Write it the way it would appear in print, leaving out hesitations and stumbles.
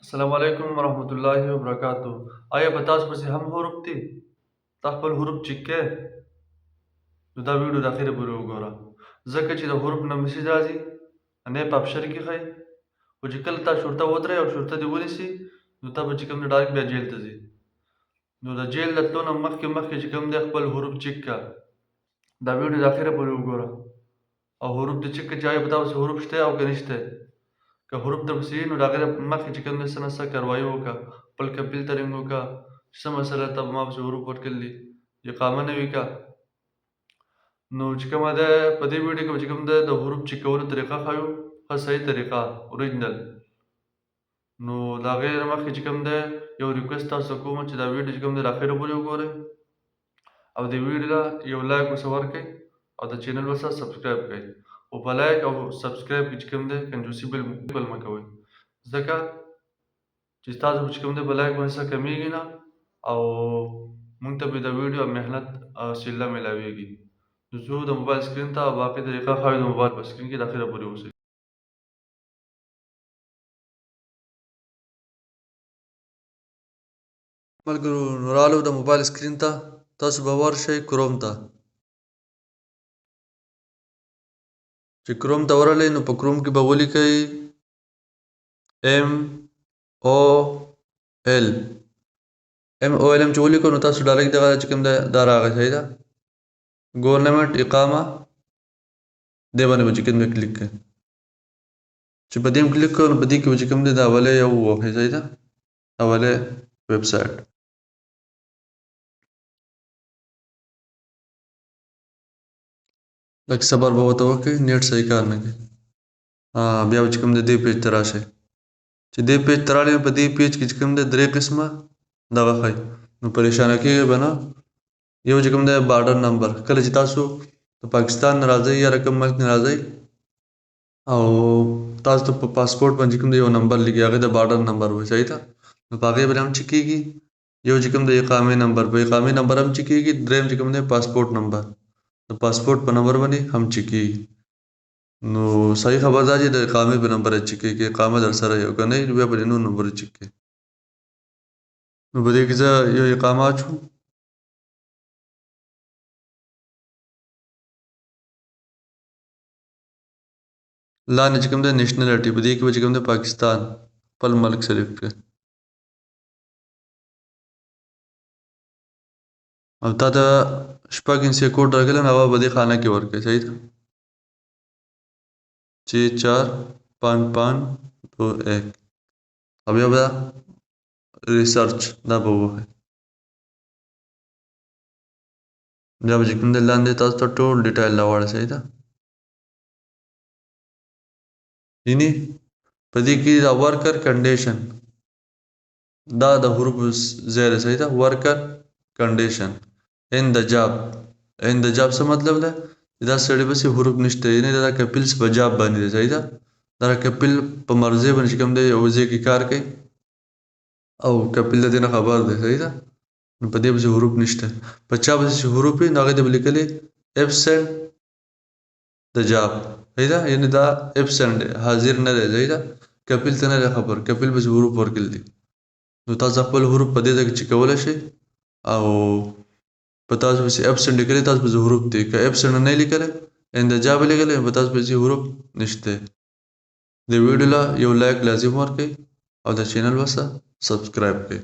السلام علیکم ورحمۃ اللہ وبرکاتہ. آیا په تاسو پسې هم حروف دي؟ تا خپل حروف چیک کړئ؟ نو دا ویډیو د اخره پورې وګوره، ځکه چې د حروف نه مسیج راځي نه یې په ابشر کې ښایي، خو چې کله تا شورته ودرې او شورته دې ونیسي نو تا به چې کوم دی ډایرکټ بیا جیل ته ځي. نو د جیل له تلو نه مخکې چې کوم دی خپل حروف چیک کړه. دا ویډیو د اخره پورې وګوره او حروف دې چیک کړه چې آیا په تا پسې حروف شته او که نشته. که حروف درپسې وي نو د هغې مخکې چې کوم دی څه نه څه کاروایي وکړه، خپل کمپیل ترنګ وکړه چې څه مسله ته ما پسې حروف ورکړل دي، اقامه نوي کړه. نو چې کومه ده په دې ویډیو کې به چې کوم ده د حروف چیک کولو طریقه ښایو، ښه صحیح طریقه اوریجنل. نو د هغې نه مخکې چې کوم دی یو ریکویسټ تاسو ته کوم چې دا ویډیو چې کوم دی د اخره پورې وګورئ او د ویډیو له یو لایک ورسره ورکړئ او د چینل ورسره سبسکرایب کړئ. خو په لایک او سبسکرایب کې چې کوم دی کنجوسي بالکل مه کوئ، ځکه چې ستاسو چې کوم دی په لایک باندې څه کمیږي نه او مونږ ته به د ویډیو محنت صله میلاویږي. نو زه د موبایل سکرین ته باقي طریقه ښایو د موبایل په سکرین کې د اخره پورې اوسئ. ملګرو نو رالو د موبایل سکرین ته، تاسو به ورشئ کروم ته. چې کروم ته ورغلئ نو په کروم کې به ولیکئ MOL چې ولیکو نو تاسو ډایرکټ دغه چې کوم دی دا راغی، صحیح ده. ګورنمنټ اقامه دې باندې به چې کوم دی کلیک کړئ. چې په دې هم کلیک کړو نو په دې کې به چې کوم دی د اولې یو ووهئ، صحیح ده، اولې ویب سایټ. لږ صبر به ورته وکړئ، نیټ صحیح کار نه کوي. بیا به چې کوم دی دې پیج ته راشئ. چې دې پیج ته راغلئ په دې پیج کې چې کوم دی درې قسمه دغه ښایي، نو پریشانه کېږئ به نه. یو چې کوم دی بارډر نمبر، کله چې تاسو د پاکستان نه راځئ یا کوم ملک نه راځئ او تاسو ته په پاسپورټ باندې کوم دی یو نمبر لیکي، هغې د بارډر نمبر وایي، صحیح ده. نو په هغې باندې هم چیک کېږي. یو چې کوم دی اقامې نمبر، په اقامې نمبر هم چیک کېږي. دریم چې کوم دی پاسپورټ نمبر، د پاسپورټ په نمبر باندې هم چیک کېږي. نو صحیح خبر دا چې د اقامې په نمبر چیک کېږي، اقامه در سره یو که نه وي بیا په دې نور نمبر چیک کړئ. نو په دې کې زه یو اقامه اچوم. لاندې چې کوم دی نیشنلټي، په دې کې به چې کوم دی پاکستان خپل ملک سلیکټ کړئ او تا ته شپږ انچه کوډ راغلی نو هغه به دې خانه کې ورکړئ، صحیح ده. 64551 او بیا به ریسرچ دا به ووهئ. بیا به چې کوم دی لاندې تاسو ته ټول ډیټایل راوړی، صحیح ده. یعنې په دې کې دا ورکر کنډیشن دا د حروفو ځای دی، صحیح ده. ورکر کنډیشن ان د جاب څه مطلب ده چې دا سړی پسې حروف نشته، یعنې دا کپیل په جاب باندې دی، صحیح ده. دا کپیل په مرضۍ باندې چې کوم دی یو ځای کې کار کوي او کپیل د دې نه خبر دی، صحیح ده. نو په دې پسې حروف نشته. په چا پسې چې حروف وي نو هغې ته به لیکلي ایبسنټ د جاب، صحیح ده. یعنې دا ایبسنټ دی، حاضر نه دی، صحیح ده. کپیل ته نه دی خبر، کپیل پسې حروف ورکړل دي. نو تاسو خپل حروف په دې ځای کې چیک کولی شئ او په تاسو پسې ایبسنټ لیکلی تاسو پسې حروف دی، که ایبسنټ نه لیکلی ان د جاب لیکلی په تاسو پسې حروف نشته. د ویډیو له یو لایک لازم ورکړئ او د چینل ورسره سبسکرایب کړئ.